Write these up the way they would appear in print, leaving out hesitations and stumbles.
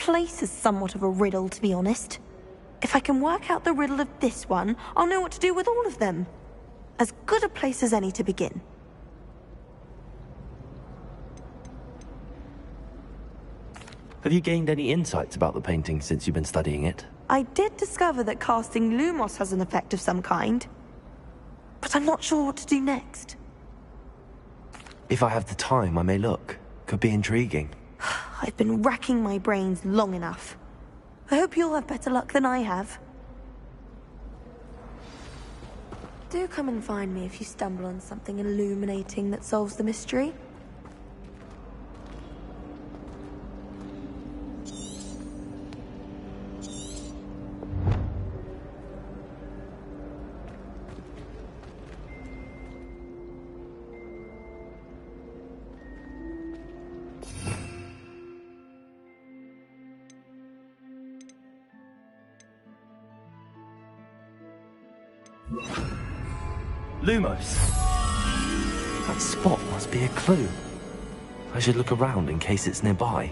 place is somewhat of a riddle, to be honest. If I can work out the riddle of this one, I'll know what to do with all of them. As good a place as any to begin. Have you gained any insights about the painting since you've been studying it? I did discover that casting Lumos has an effect of some kind. But I'm not sure what to do next. If I have the time, I may look. Could be intriguing. I've been racking my brains long enough. I hope you'll have better luck than I have. Do come and find me if you stumble on something illuminating that solves the mystery. Lumos! That spot must be a clue. I should look around in case it's nearby.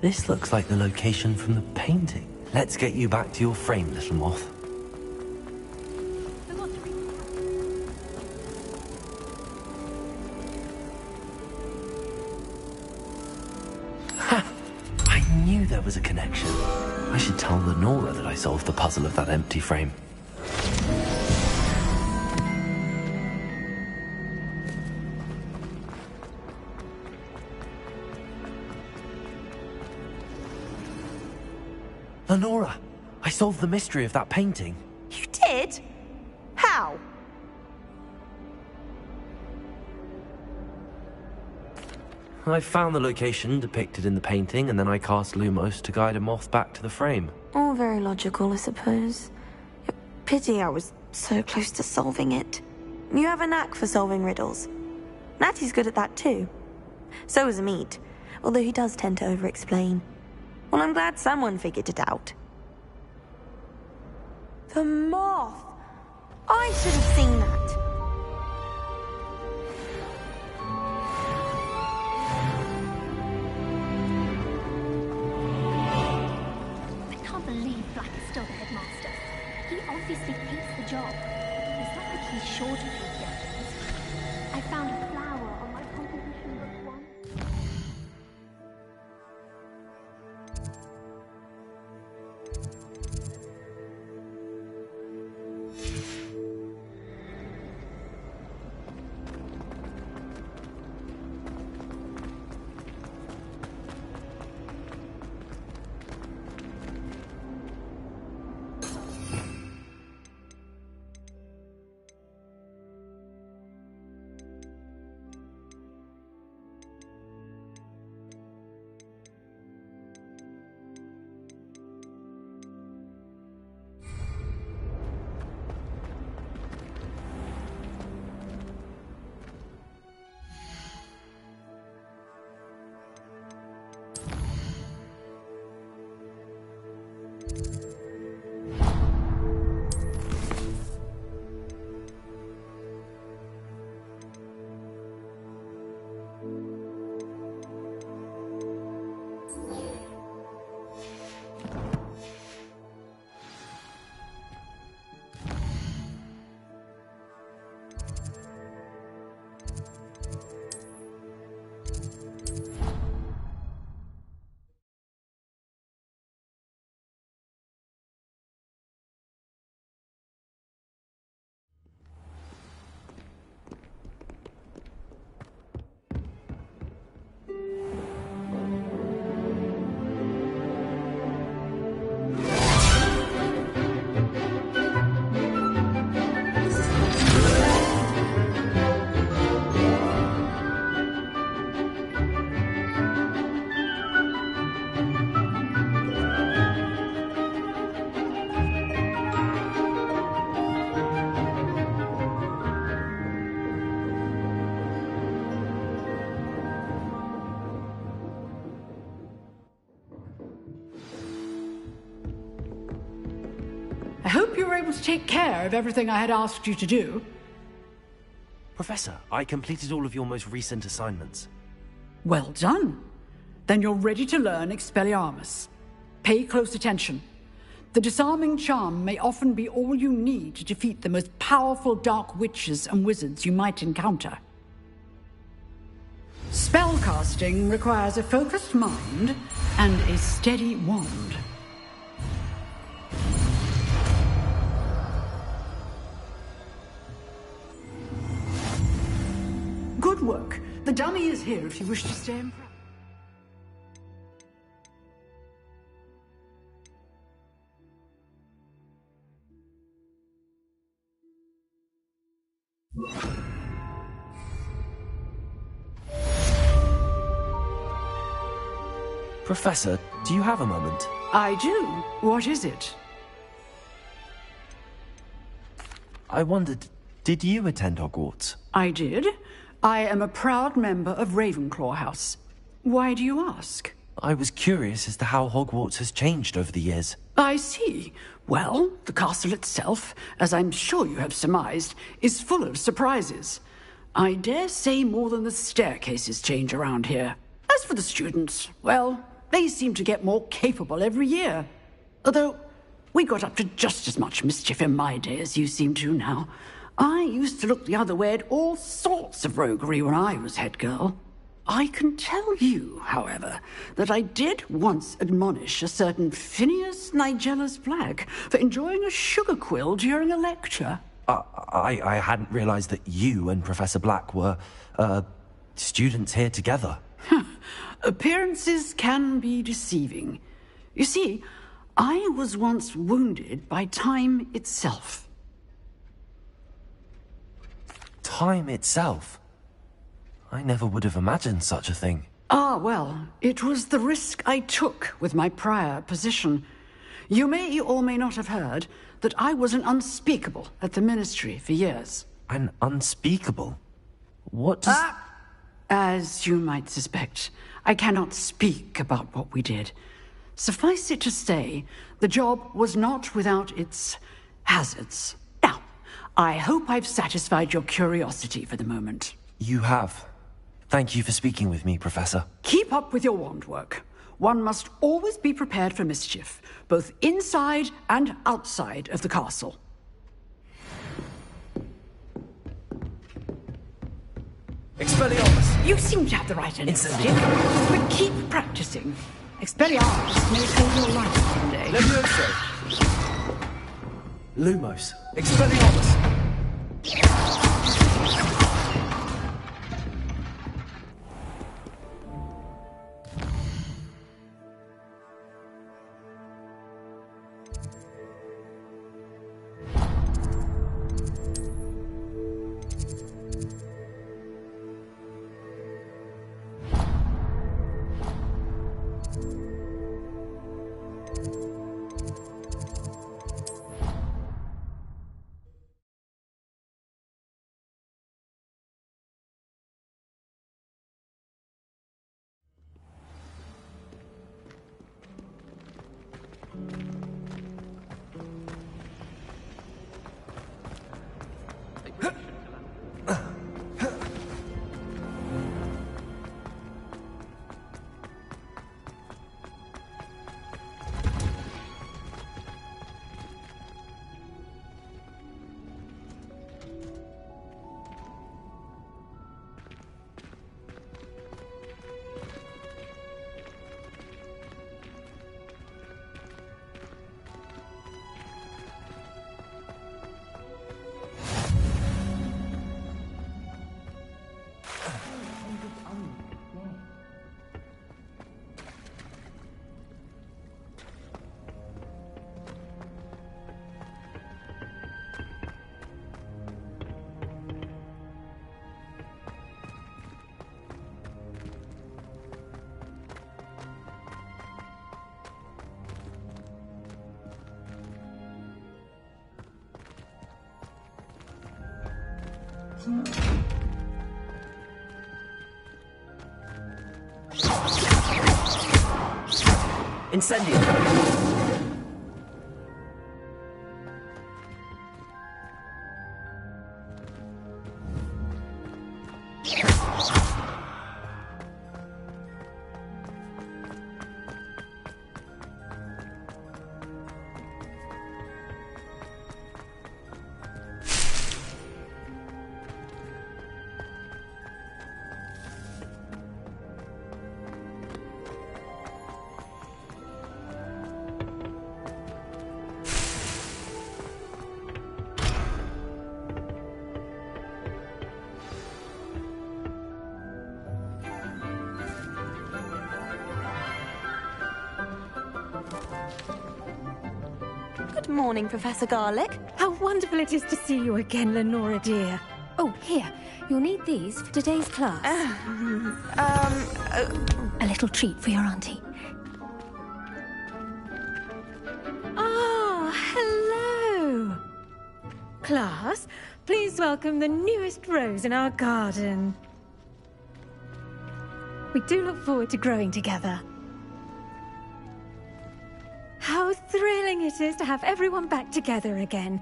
This looks like the location from the painting. Let's get you back to your frame, little moth. Ha! I knew there was a connection. I should tell Lenora that I solved the puzzle of that empty frame. Lenora, I solved the mystery of that painting. You did? How? I found the location depicted in the painting, and then I cast Lumos to guide a moth back to the frame. All very logical, I suppose. Pity I was so close to solving it. You have a knack for solving riddles. Natty's good at that too. So is Amit, although he does tend to over-explain. Well, I'm glad someone figured it out. The moth! I should have seen that. Obviously hates the job. It's not like he's short of enthusiasms. I found a flower on my composition book once. I hope you were able to take care of everything I had asked you to do. Professor, I completed all of your most recent assignments. Well done. Then you're ready to learn Expelliarmus. Pay close attention. The disarming charm may often be all you need to defeat the most powerful dark witches and wizards you might encounter. Spellcasting requires a focused mind and a steady wand. Good work. The dummy is here if you wish to stay and practice. Professor, do you have a moment? I do. What is it? I wondered, did you attend Hogwarts? I did. I am a proud member of Ravenclaw House. Why do you ask? I was curious as to how Hogwarts has changed over the years. I see. Well, the castle itself, as I'm sure you have surmised, is full of surprises. I dare say more than the staircases change around here. As for the students, well, they seem to get more capable every year. Although, we got up to just as much mischief in my day as you seem to now. I used to look the other way at all sorts of roguery when I was head girl. I can tell you, however, that I did once admonish a certain Phineas Nigellus Black for enjoying a sugar quill during a lecture. I hadn't realized that you and Professor Black were, students here together. Appearances can be deceiving. You see, I was once wounded by time itself. Time itself? I never would have imagined such a thing. Ah, well, it was the risk I took with my prior position. You may or may not have heard that I was an unspeakable at the Ministry for years. An unspeakable? What does... As you might suspect, I cannot speak about what we did. Suffice it to say, the job was not without its hazards. Now, I hope I've satisfied your curiosity for the moment. You have. Thank you for speaking with me, Professor. Keep up with your wand work. One must always be prepared for mischief, both inside and outside of the castle. Expelliarmus! You seem to have the right initiative, but keep practicing. Expelliarmus may save your life someday. Levioso! Lumos! Expelliarmus! Incendio! morning, Professor Garlic. How wonderful it is to see you again, Lenora dear. Oh, here. You'll need these for today's class. A little treat for your auntie. Ah, hello. Class, please welcome the newest rose in our garden. We do look forward to growing together. How thrilling it is to have everyone back together again.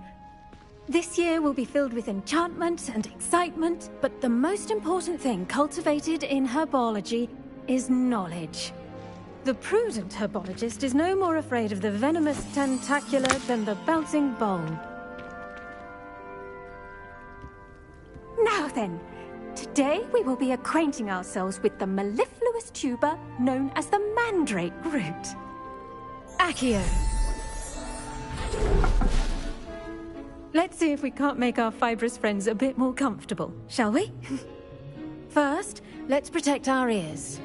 This year will be filled with enchantment and excitement, but the most important thing cultivated in herbology is knowledge. The prudent herbologist is no more afraid of the venomous tentacula than the bouncing bowl. Now then, today we will be acquainting ourselves with the mellifluous tuber known as the mandrake root. Accio. Let's see if we can't make our fibrous friends a bit more comfortable, shall we? First, let's protect our ears.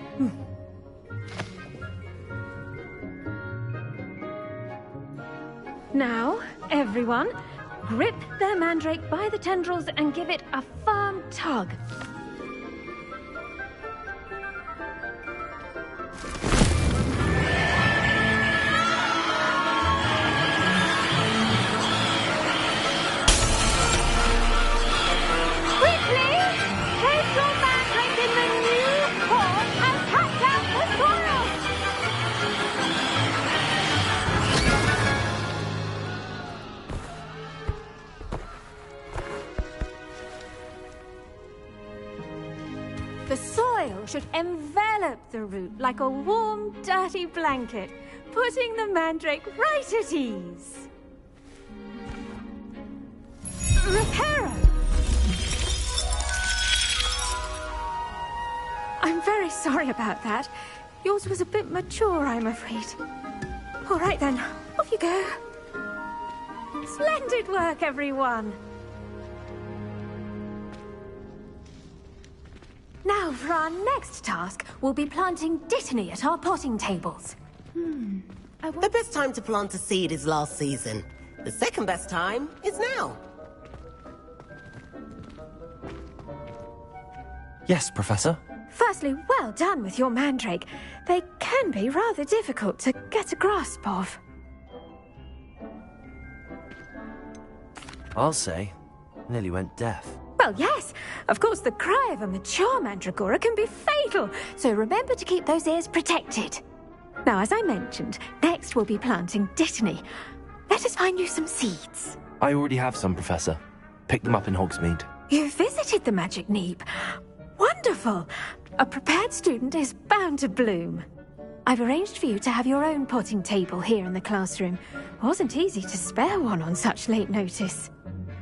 Now, everyone, grip their mandrake by the tendrils and give it a firm tug. The soil should envelop the root like a warm, dirty blanket, putting the mandrake right at ease. Reparo! I'm very sorry about that. Yours was a bit mature, I'm afraid. All right then, off you go. Splendid work, everyone. Now, for our next task, we'll be planting dittany at our potting tables. The best time to plant a seed is last season. The second best time is now. Yes, Professor. Firstly, well done with your mandrake. They can be rather difficult to get a grasp of. I'll say, nearly went deaf. Well, yes. Of course, the cry of a mature mandragora can be fatal, so remember to keep those ears protected. Now, as I mentioned, next we'll be planting dittany. Let us find you some seeds. I already have some, Professor. Picked them up in Hogsmeade. You visited the Magic Neep. Wonderful! A prepared student is bound to bloom. I've arranged for you to have your own potting table here in the classroom. Wasn't easy to spare one on such late notice.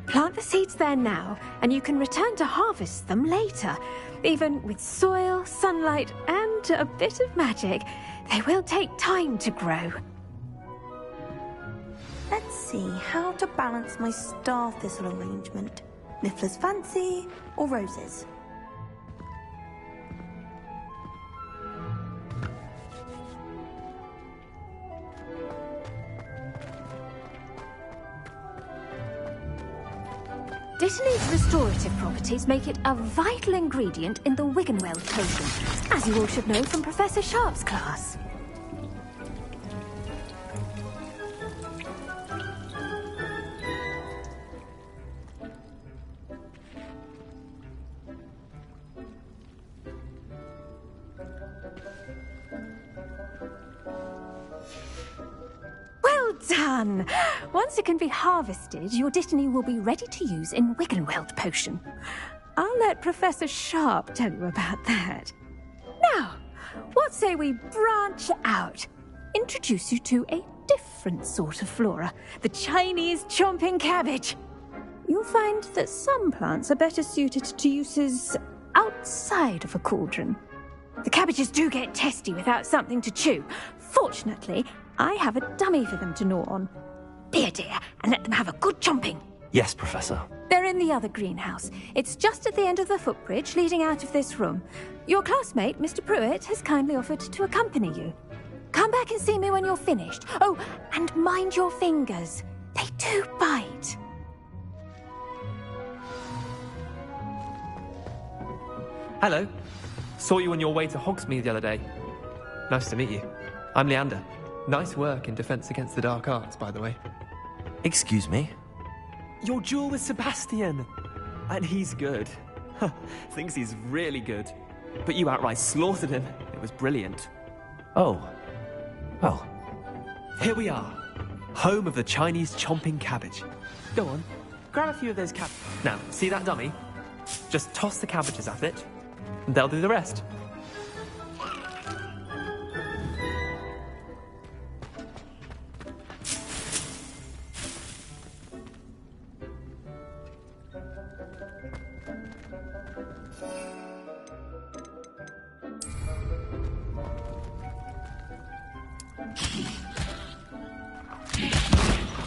Plant the seeds there now, and you can return to harvest them later. Even with soil, sunlight, and a bit of magic, they will take time to grow. Let's see how to balance my star thistle arrangement. Niffler's fancy or roses? Dittany's restorative properties make it a vital ingredient in the Wiggenweld potion, as you all should know from Professor Sharp's class. Well done! Once it can be harvested, your dittany will be ready to use in Wiggenweld potion. I'll let Professor Sharp tell you about that. Now, what say we branch out? Introduce you to a different sort of flora, the Chinese chomping cabbage. You'll find that some plants are better suited to uses outside of a cauldron. The cabbages do get testy without something to chew. Fortunately, I have a dummy for them to gnaw on. Be a dear and let them have a good chomping. Yes, Professor. They're in the other greenhouse. It's just at the end of the footbridge leading out of this room. Your classmate, Mr. Pruitt, has kindly offered to accompany you. Come back and see me when you're finished. Oh, and mind your fingers. They do bite. Hello. Saw you on your way to Hogsmeade the other day. Nice to meet you. I'm Leander. Nice work in Defense Against the Dark Arts, by the way. Excuse me? Your duel with Sebastian! And he's good. Thinks he's really good. But you outright slaughtered him. It was brilliant. Oh. Well. Here we are. Home of the Chinese chomping cabbage. Go on. Grab a few of those cabbages. Now, see that dummy? Just toss the cabbages at it, and they'll do the rest.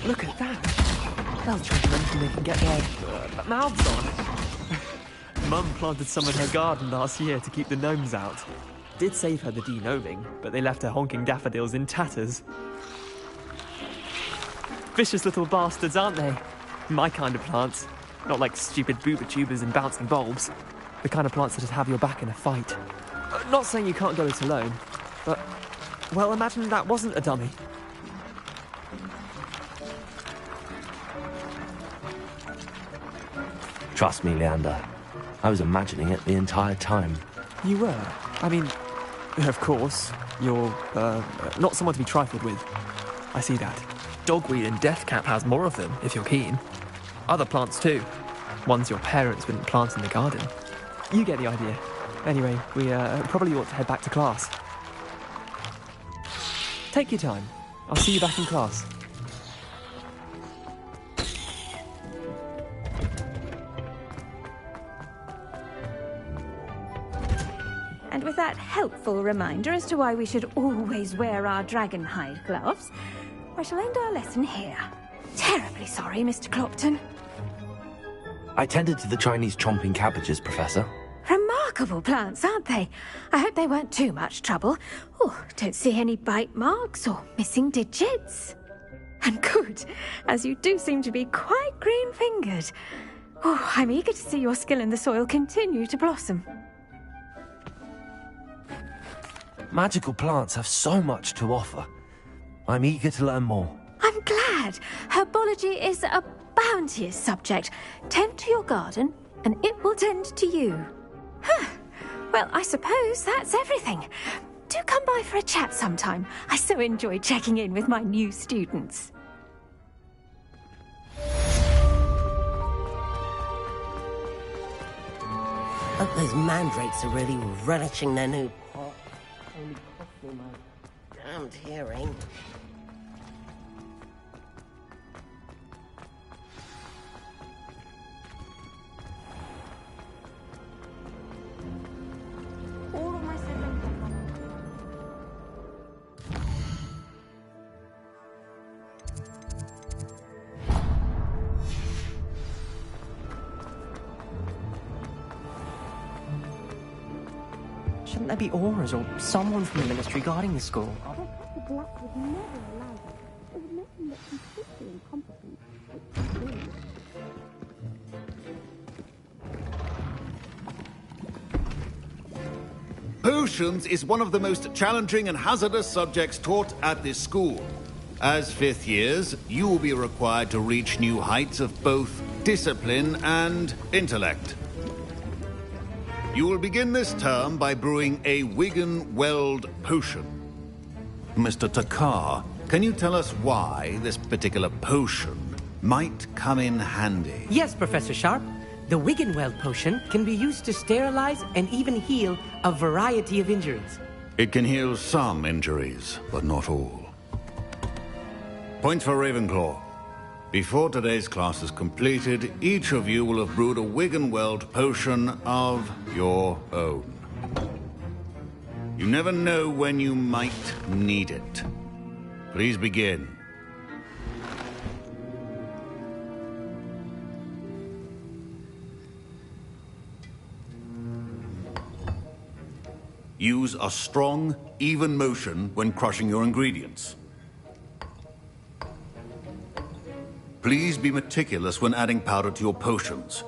Look at that. They'll try anything they can get their mouths on. Mum planted some in her garden last year to keep the gnomes out. Did save her the de-gnoming, but they left her honking daffodils in tatters. Vicious little bastards, aren't they? My kind of plants. Not like stupid booba tubers and bouncing bulbs. The kind of plants that'd have your back in a fight. Not saying you can't go it alone, but... well, imagine that wasn't a dummy. Trust me, Leander. I was imagining it the entire time. You were? I mean, of course, you're, not someone to be trifled with. I see that. Dogweed and deathcap has more of them, if you're keen. Other plants too. Ones your parents wouldn't plant in the garden. You get the idea. Anyway, we, probably ought to head back to class. Take your time. I'll see you back in class. And with that helpful reminder as to why we should always wear our dragon hide gloves, I shall end our lesson here. Terribly sorry, Mr. Clopton. I tended to the Chinese chomping cabbages, Professor. Remarkable plants, aren't they? I hope they weren't too much trouble. Oh, don't see any bite marks or missing digits. And good, as you do seem to be quite green-fingered. Oh, I'm eager to see your skill in the soil continue to blossom. Magical plants have so much to offer. I'm eager to learn more. I'm glad. Herbology is a bounteous subject. Tend to your garden, and it will tend to you. Huh. Well, I suppose that's everything. Do come by for a chat sometime. I so enjoy checking in with my new students. Hope those mandrakes are really relishing their new pot. Only cost me my damned hearing. All of my siblings have gone. Shouldn't there be auras or someone from the ministry guarding the school? The Black would never allow that. It would make them look completely incompetent. Potions is one of the most challenging and hazardous subjects taught at this school. As fifth years, you will be required to reach new heights of both discipline and intellect. You will begin this term by brewing a Wigan-Weld potion. Mr. Takar, can you tell us why this particular potion might come in handy? Yes, Professor Sharp. The Wiggenweld potion can be used to sterilize and even heal a variety of injuries. It can heal some injuries, but not all. Point for Ravenclaw. Before today's class is completed, each of you will have brewed a Wiggenweld potion of your own. You never know when you might need it. Please begin. Use a strong, even motion when crushing your ingredients. Please be meticulous when adding powder to your potions.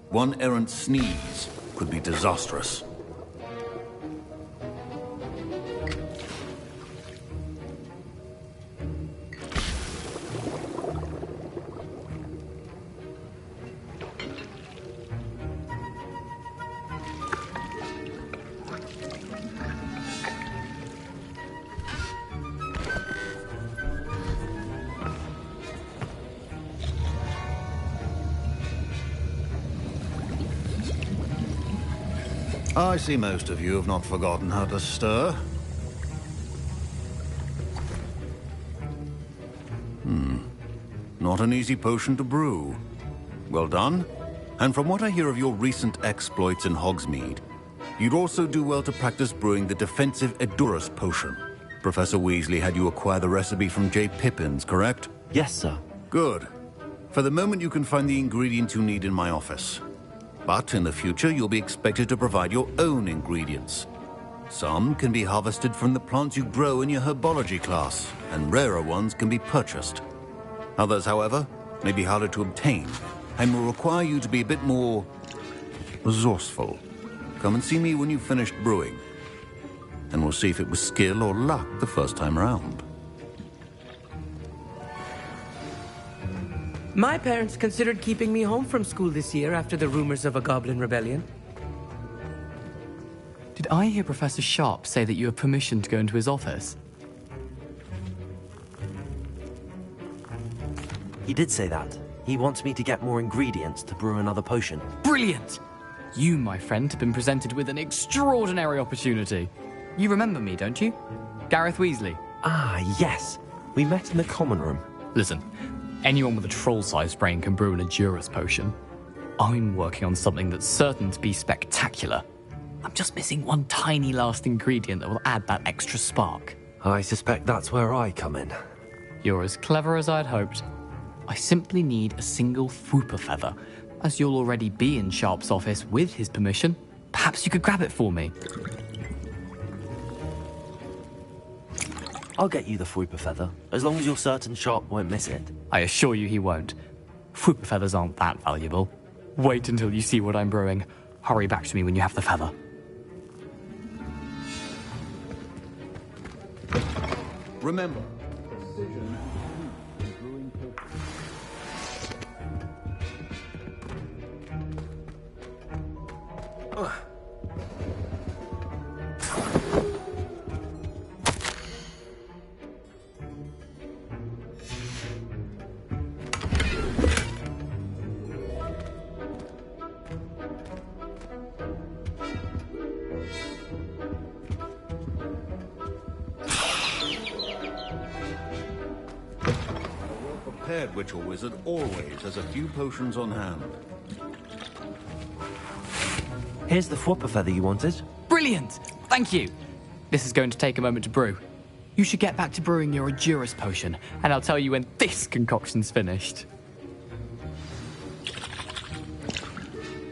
One errant sneeze could be disastrous. I see most of you have not forgotten how to stir. Not an easy potion to brew. Well done. And from what I hear of your recent exploits in Hogsmeade, you'd also do well to practice brewing the defensive Edurus potion. Professor Weasley had you acquire the recipe from J. Pippins, correct? Yes, sir. Good. For the moment, you can find the ingredients you need in my office. But in the future, you'll be expected to provide your own ingredients. Some can be harvested from the plants you grow in your herbology class, and rarer ones can be purchased. Others, however, may be harder to obtain, and will require you to be a bit more resourceful. Come and see me when you've finished brewing, and we'll see if it was skill or luck the first time around. My parents considered keeping me home from school this year after the rumors of a goblin rebellion. Did I hear Professor Sharp say that you have permission to go into his office? He did say that. He wants me to get more ingredients to brew another potion. Brilliant! You, my friend, have been presented with an extraordinary opportunity. You remember me, don't you? Gareth Weasley. Ah, yes. We met in the common room. Listen, anyone with a troll-sized brain can brew an Edurus potion. I'm working on something that's certain to be spectacular. I'm just missing one tiny last ingredient that will add that extra spark. I suspect that's where I come in. You're as clever as I'd hoped. I simply need a single Fwooper feather. As you'll already be in Sharp's office with his permission, perhaps you could grab it for me. I'll get you the Fwooper feather, as long as you're certain Sharp won't miss it. I assure you he won't. Fwooper feathers aren't that valuable. Wait until you see what I'm brewing. Hurry back to me when you have the feather. Remember, witch or wizard always has a few potions on hand. Here's the Fwooper feather you wanted. Brilliant! Thank you! This is going to take a moment to brew. You should get back to brewing your Edurus potion, and I'll tell you when this concoction's finished.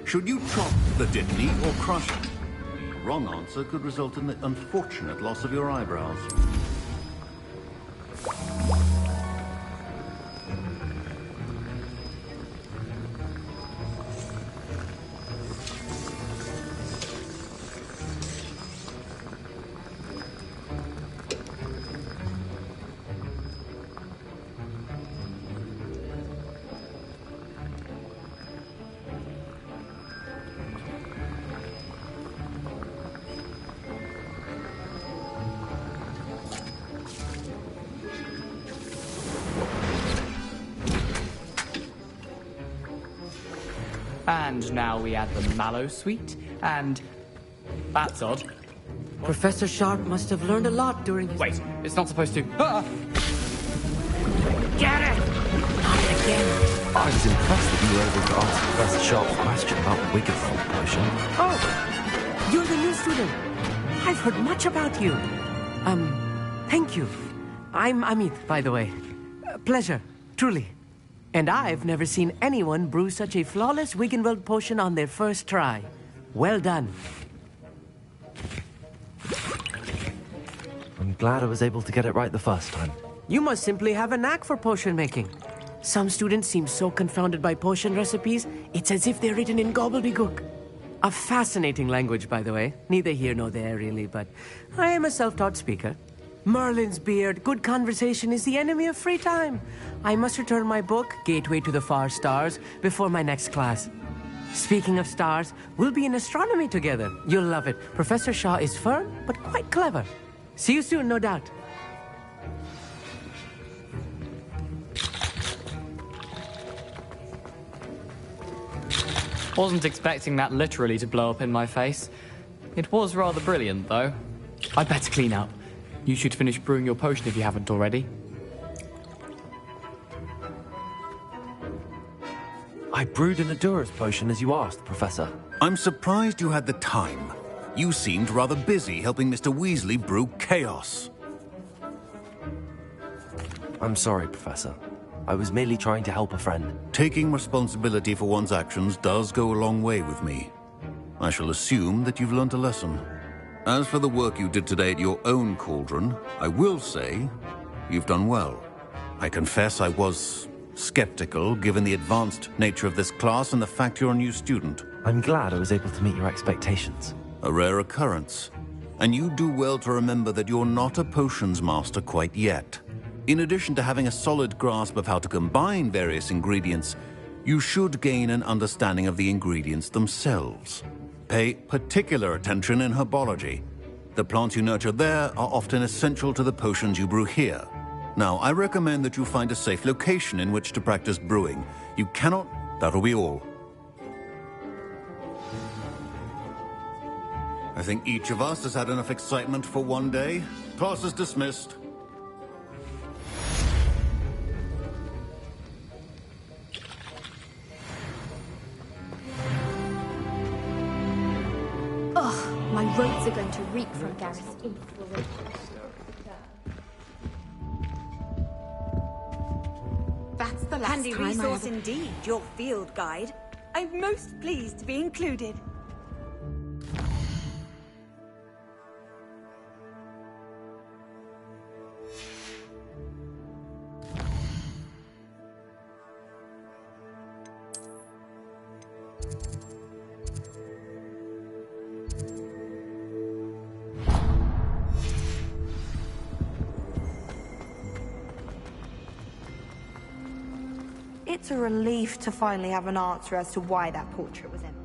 Should you chop the dittany or crush it? A wrong answer could result in the unfortunate loss of your eyebrows. And now we add the mallow sweet, and... that's odd. Professor Sharp must have learned a lot during his... Wait, it's not supposed to... Ah! Get it! Not again. I was impressed that you were able to answer Professor Sharp's question about the Wiggenweld potion. Oh, you're the new student. I've heard much about you. Thank you. I'm Amit, by the way. Pleasure, truly. And I've never seen anyone brew such a flawless Wiggenweld potion on their first try. Well done. I'm glad I was able to get it right the first time. You must simply have a knack for potion making. Some students seem so confounded by potion recipes, it's as if they're written in gobbledygook. A fascinating language, by the way. Neither here nor there, really, but I am a self-taught speaker. Merlin's beard, good conversation is the enemy of free time. I must return my book, Gateway to the Far Stars, before my next class. Speaking of stars, we'll be in astronomy together. You'll love it. Professor Shaw is firm, but quite clever. See you soon, no doubt. Wasn't expecting that literally to blow up in my face. It was rather brilliant, though. I'd better clean up. You should finish brewing your potion if you haven't already. I brewed an Adurus potion as you asked, Professor. I'm surprised you had the time. You seemed rather busy helping Mr. Weasley brew chaos. I'm sorry, Professor. I was merely trying to help a friend. Taking responsibility for one's actions does go a long way with me. I shall assume that you've learnt a lesson. As for the work you did today at your own cauldron, I will say you've done well. I confess I was skeptical, given the advanced nature of this class and the fact you're a new student. I'm glad I was able to meet your expectations. A rare occurrence. And you do well to remember that you're not a potions master quite yet. In addition to having a solid grasp of how to combine various ingredients, you should gain an understanding of the ingredients themselves. Pay particular attention in herbology. The plants you nurture there are often essential to the potions you brew here. Now, I recommend that you find a safe location in which to practice brewing. You cannot... That'll be all. I think each of us has had enough excitement for one day. Class is dismissed. Ugh, my roads are going to reek from Gareth's influence. That's the last Handy time resource indeed, your field guide. I'm most pleased to be included. It's a relief to finally have an answer as to why that portrait was empty.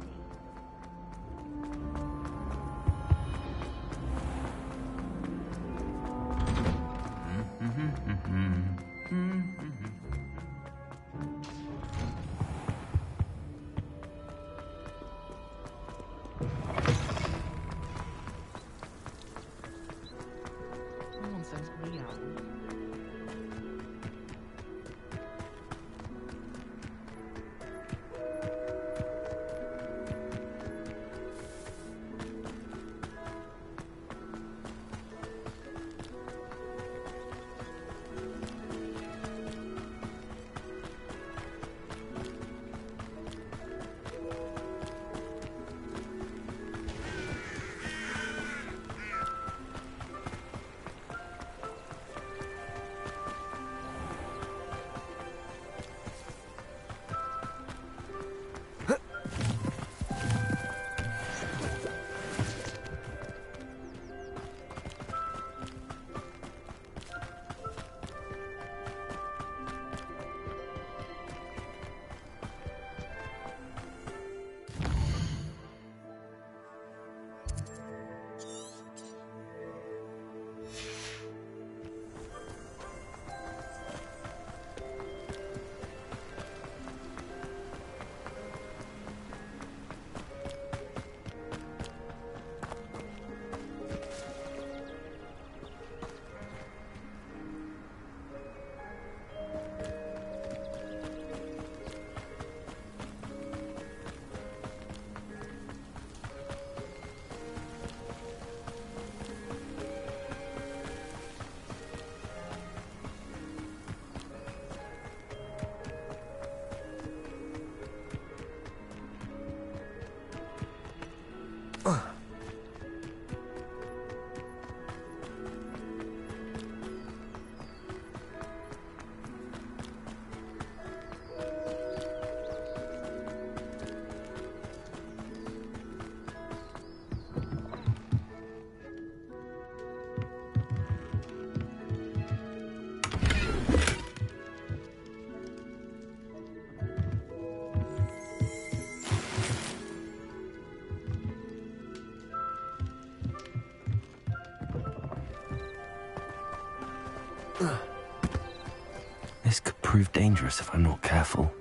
This could prove dangerous if I'm not careful.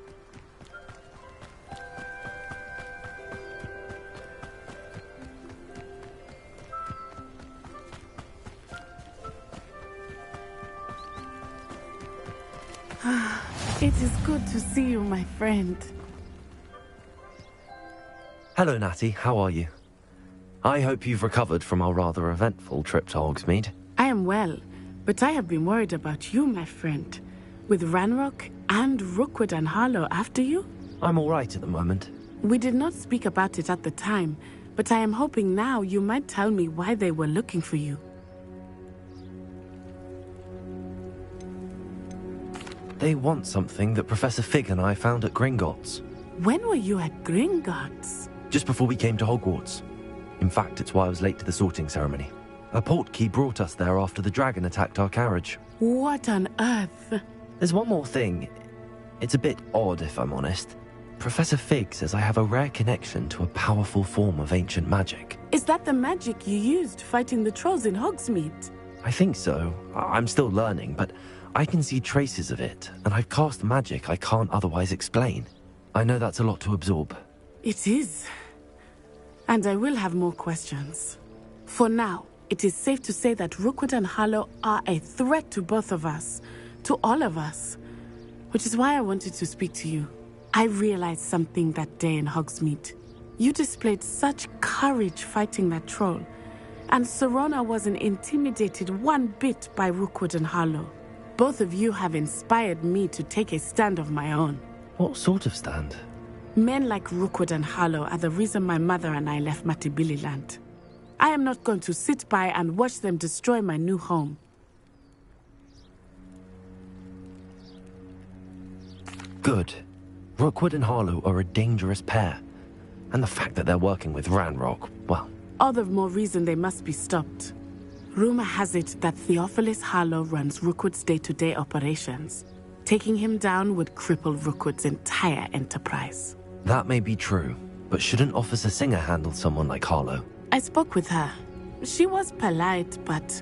It is good to see you, my friend. Hello, Natty. How are you? I hope you've recovered from our rather eventful trip to Hogsmeade. I am well, but I have been worried about you, my friend. With Ranrock and Rookwood and Harlow after you? I'm all right at the moment. We did not speak about it at the time, but I am hoping now you might tell me why they were looking for you. They want something that Professor Fig and I found at Gringotts. When were you at Gringotts? Just before we came to Hogwarts. In fact, it's why I was late to the sorting ceremony. A portkey brought us there after the dragon attacked our carriage. What on earth? There's one more thing. It's a bit odd, if I'm honest. Professor Fig says I have a rare connection to a powerful form of ancient magic. Is that the magic you used fighting the trolls in Hogsmeade? I think so. I'm still learning, but I can see traces of it, and I've cast magic I can't otherwise explain. I know that's a lot to absorb. It is. And I will have more questions. For now, it is safe to say that Rookwood and Harlow are a threat to both of us. To all of us. Which is why I wanted to speak to you. I realized something that day in Hogsmeade. You displayed such courage fighting that troll. And Serona wasn't intimidated one bit by Rookwood and Harlow. Both of you have inspired me to take a stand of my own. What sort of stand? Men like Rookwood and Harlow are the reason my mother and I left Matabeleland. I am not going to sit by and watch them destroy my new home. Good. Rookwood and Harlow are a dangerous pair. And the fact that they're working with Ranrock, well... All the more reason they must be stopped. Rumor has it that Theophilus Harlow runs Rookwood's day-to-day operations. Taking him down would cripple Rookwood's entire enterprise. That may be true, but shouldn't Officer Singer handle someone like Harlow? I spoke with her. She was polite, but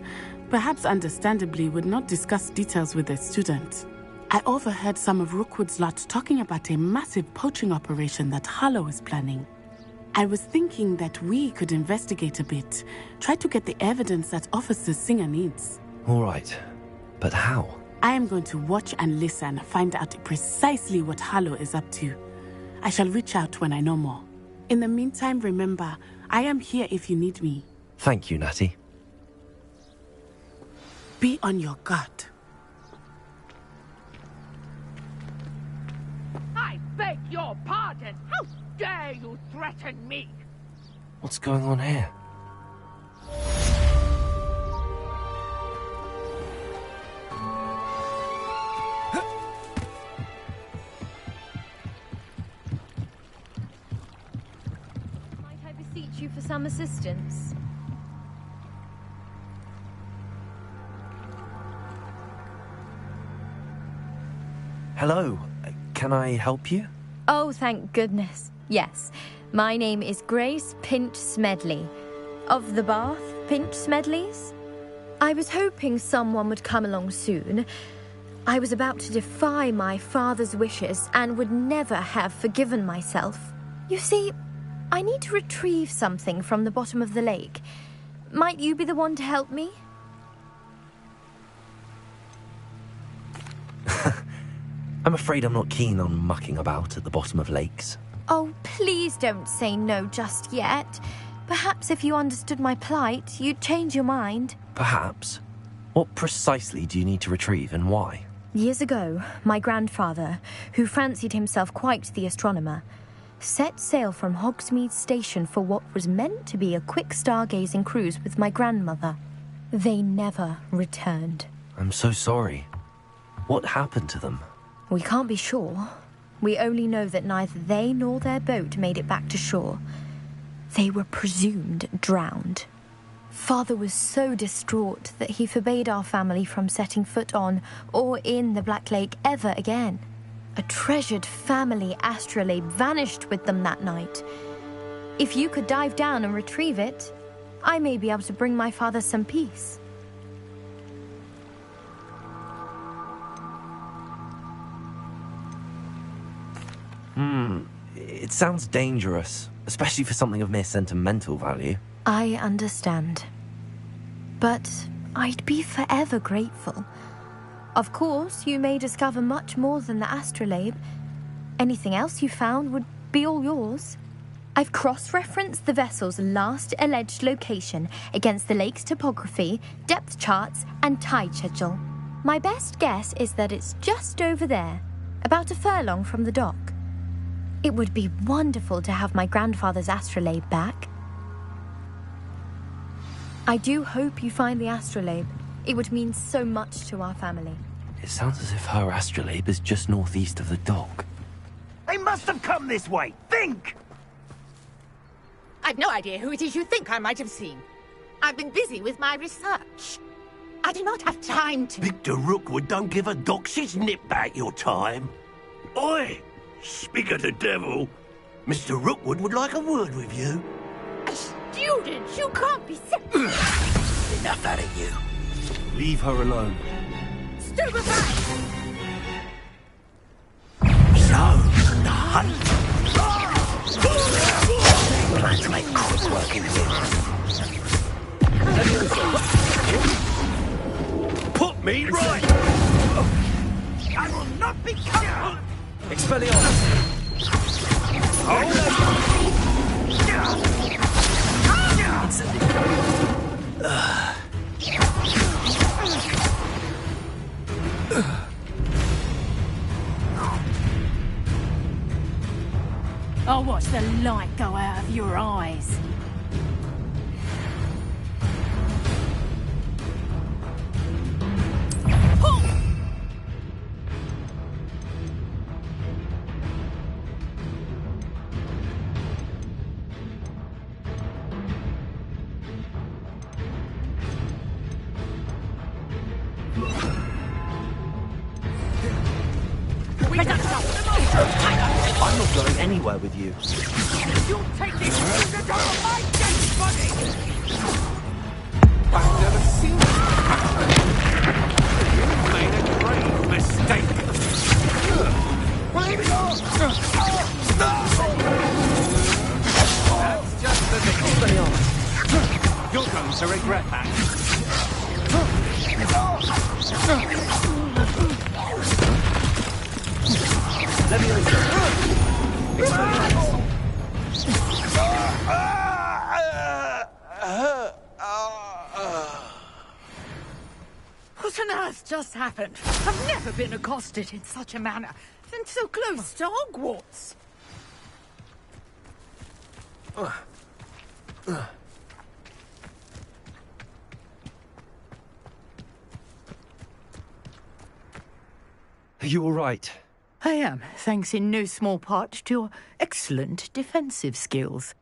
perhaps understandably would not discuss details with a student. I overheard some of Rookwood's lot talking about a massive poaching operation that Harlow is planning. I was thinking that we could investigate a bit, try to get the evidence that Officer Singer needs. All right, but how? I am going to watch and listen, find out precisely what Harlow is up to. I shall reach out when I know more. In the meantime, remember, I am here if you need me. Thank you, Natty. Be on your guard. I beg your pardon! How dare you threaten me? What's going on here? Might I beseech you for some assistance? Hello. Can I help you? Oh, thank goodness. Yes. My name is Grace Pinch Smedley. Of the Bath Pinch Smedleys? I was hoping someone would come along soon. I was about to defy my father's wishes and would never have forgiven myself. You see, I need to retrieve something from the bottom of the lake. Might you be the one to help me? I'm afraid I'm not keen on mucking about at the bottom of lakes. Oh, please don't say no just yet. Perhaps if you understood my plight, you'd change your mind. Perhaps. What precisely do you need to retrieve and why? Years ago, my grandfather, who fancied himself quite the astronomer, set sail from Hogsmeade Station for what was meant to be a quick stargazing cruise with my grandmother. They never returned. I'm so sorry. What happened to them? We can't be sure. We only know that neither they nor their boat made it back to shore. They were presumed drowned. Father was so distraught that he forbade our family from setting foot on or in the Black Lake ever again. A treasured family astrolabe vanished with them that night. If you could dive down and retrieve it, I may be able to bring my father some peace. It sounds dangerous, especially for something of mere sentimental value. I understand. But I'd be forever grateful. Of course, you may discover much more than the astrolabe. Anything else you found would be all yours. I've cross-referenced the vessel's last alleged location against the lake's topography, depth charts, and tide schedule. My best guess is that it's just over there, about a furlong from the dock. It would be wonderful to have my grandfather's astrolabe back. I do hope you find the astrolabe. It would mean so much to our family. It sounds as if her astrolabe is just northeast of the dock. They must have come this way. Think! I've no idea who it is you think I might have seen. I've been busy with my research. I do not have time to... Victor Rookwood don't give a doxy's nip back your time. Oi! Speak of the devil. Mr. Rookwood would like a word with you. A student? You can't be sick. Enough out of you. Leave her alone. Stupefy! So, the hunt. Plan to make quick work in here. Put me right! I will not be caught! Expelliarmus! I'll watch the light go out of your eyes. I'm not going anywhere with you. You'll take this student out of my dead body! I've never seen this. You made a grave mistake. That's just the beginning. You're going to regret that. What on earth just happened? I've never been accosted in such a manner, and so close to Hogwarts. Are you all right? I am, thanks in no small part to your excellent defensive skills.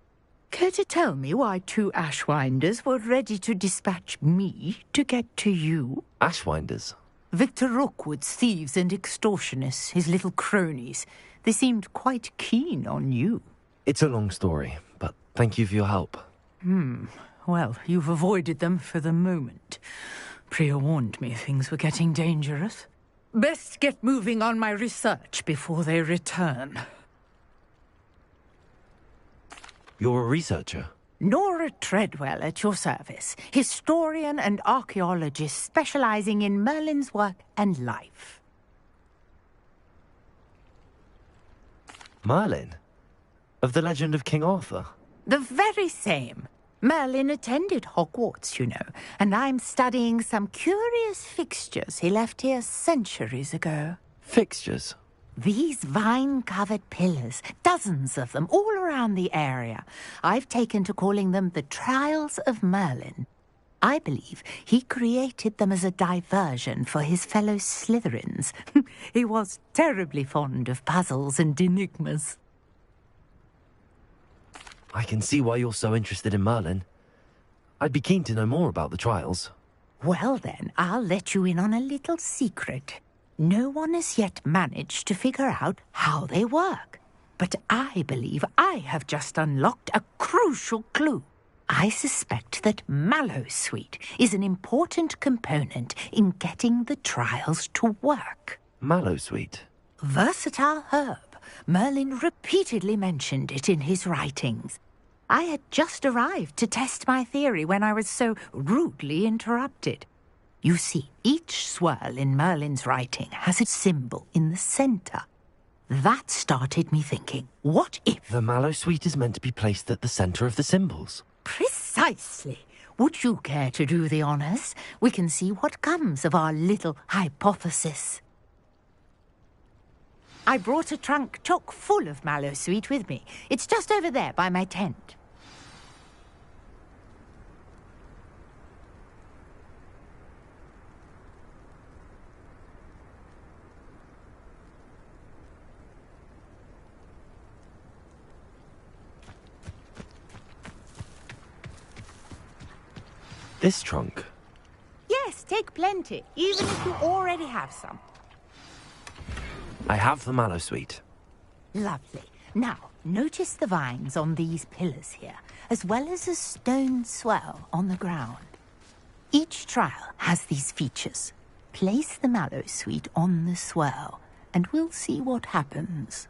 Care to tell me why two Ashwinders were ready to dispatch me to get to you? Ashwinders? Victor Rookwood's thieves and extortionists, his little cronies. They seemed quite keen on you. It's a long story, but thank you for your help. Well, you've avoided them for the moment. Priya warned me things were getting dangerous. Best get moving on my research before they return. You're a researcher? Nora Treadwell at your service, historian and archaeologist specializing in Merlin's work and life. Merlin? Of the legend of King Arthur? The very same. Merlin attended Hogwarts, you know, and I'm studying some curious fixtures he left here centuries ago. Fixtures? These vine-covered pillars, dozens of them, all around the area. I've taken to calling them the Trials of Merlin. I believe he created them as a diversion for his fellow Slytherins. He was terribly fond of puzzles and enigmas. I can see why you're so interested in Merlin. I'd be keen to know more about the trials. Well then, I'll let you in on a little secret. No one has yet managed to figure out how they work. But I believe I have just unlocked a crucial clue. I suspect that mallowsweet is an important component in getting the trials to work. Mallowsweet? Versatile herb, Merlin repeatedly mentioned it in his writings. I had just arrived to test my theory when I was so rudely interrupted. You see, each swirl in Merlin's writing has a symbol in the center. That started me thinking, what if... The mallow sweet is meant to be placed at the center of the symbols. Precisely. Would you care to do the honors? We can see what comes of our little hypothesis. I brought a trunk chock full of mallow sweet with me. It's just over there by my tent. This trunk? Yes, take plenty, even if you already have some. I have the mallow sweet. Lovely. Now, notice the vines on these pillars here, as well as a stone swell on the ground. Each trial has these features. Place the mallow sweet on the swell, and we'll see what happens.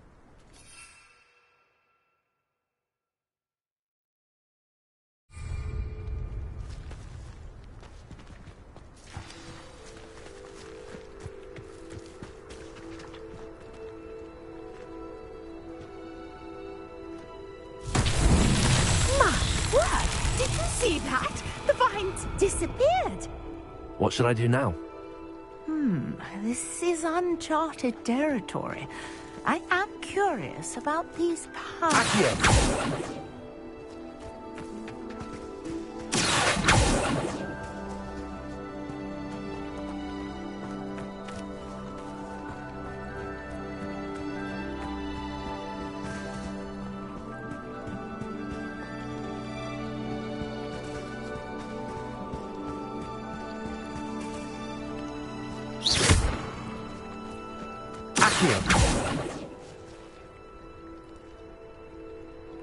See that? The vines disappeared. What should I do now? This is uncharted territory. I am curious about these paths.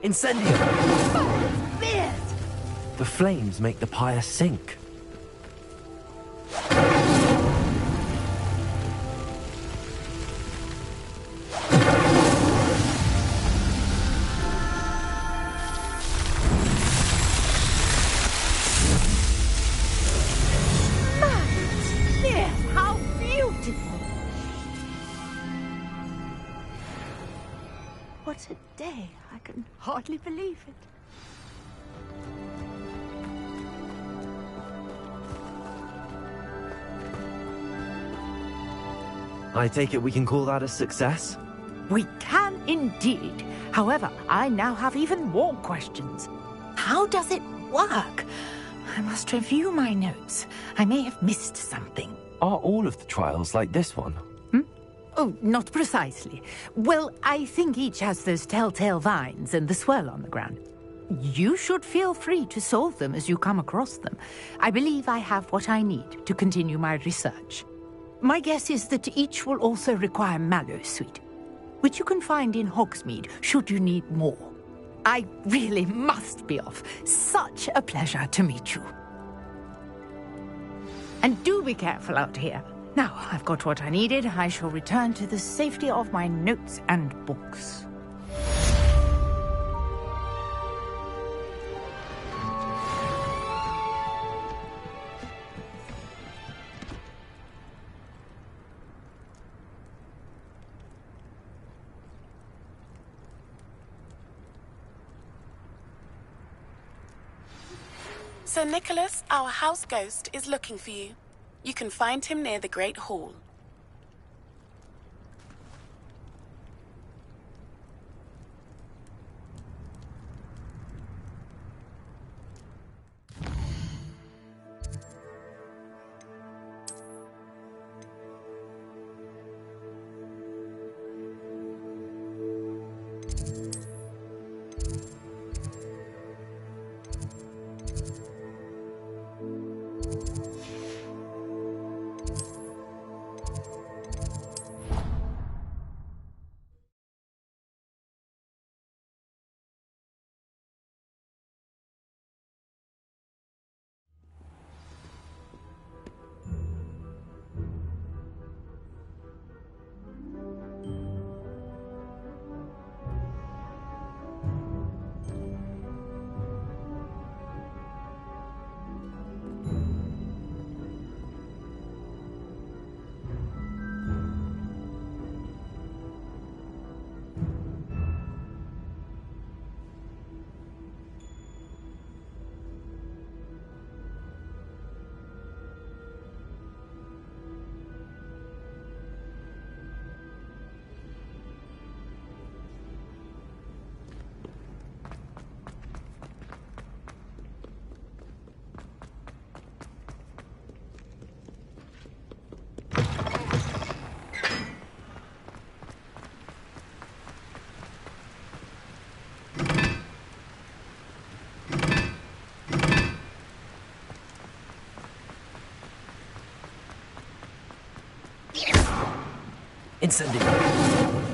Incendio! The flames make the pyre sink. How beautiful! What a day. I can hardly believe it. I take it we can call that a success? We can indeed. However, I now have even more questions. How does it work? I must review my notes. I may have missed something. Are all of the trials like this one? Oh, not precisely. Well, I think each has those telltale vines and the swirl on the ground. You should feel free to solve them as you come across them. I believe I have what I need to continue my research. My guess is that each will also require mallow sweet, which you can find in Hogsmeade should you need more. I really must be off. Such a pleasure to meet you. And do be careful out here. Now, I've got what I needed. I shall return to the safety of my notes and books. Sir Nicholas, our house ghost, is looking for you. You can find him near the Great Hall. Incendio.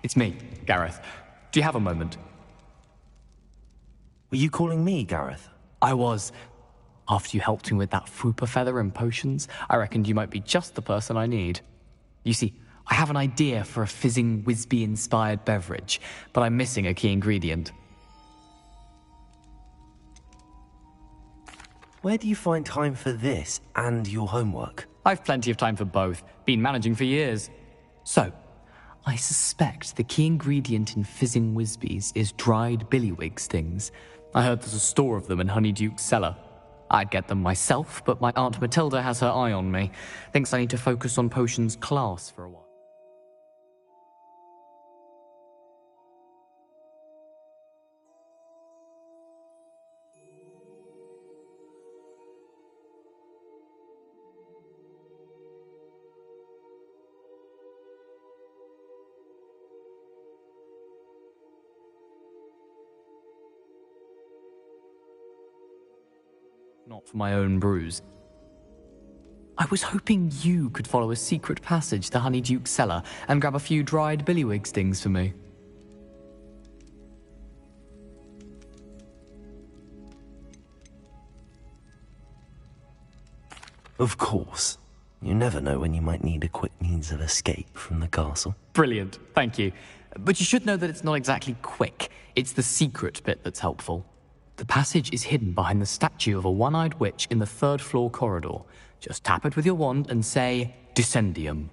It's me, Gareth. Do you have a moment? Were you calling me, Gareth? I was. After you helped me with that fupa feather and potions, I reckoned you might be just the person I need. You see, I have an idea for a fizzing Wisby-inspired beverage, but I'm missing a key ingredient. Where do you find time for this and your homework? I've plenty of time for both. Been managing for years. So, I suspect the key ingredient in fizzing Wisbies is dried billywig stings. I heard there's a store of them in Honeyduke's cellar. I'd get them myself, but my Aunt Matilda has her eye on me. Thinks I need to focus on potions class for a while. Not for my own brews. I was hoping you could follow a secret passage to Honeyduke's cellar and grab a few dried billywig stings for me. Of course. You never know when you might need a quick means of escape from the castle. Brilliant, thank you. But you should know that it's not exactly quick. It's the secret bit that's helpful. The passage is hidden behind the statue of a one-eyed witch in the third-floor corridor. Just tap it with your wand and say, Descendium.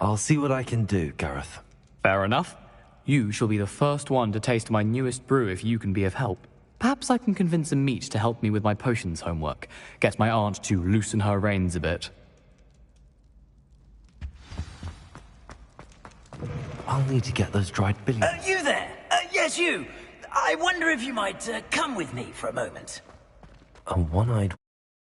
I'll see what I can do, Gareth. Fair enough. You shall be the first one to taste my newest brew if you can be of help. Perhaps I can convince a meat to help me with my potions homework. Get my aunt to loosen her reins a bit. I'll need to get those dried billy. You there? Yes, you. I wonder if you might come with me for a moment. A one-eyed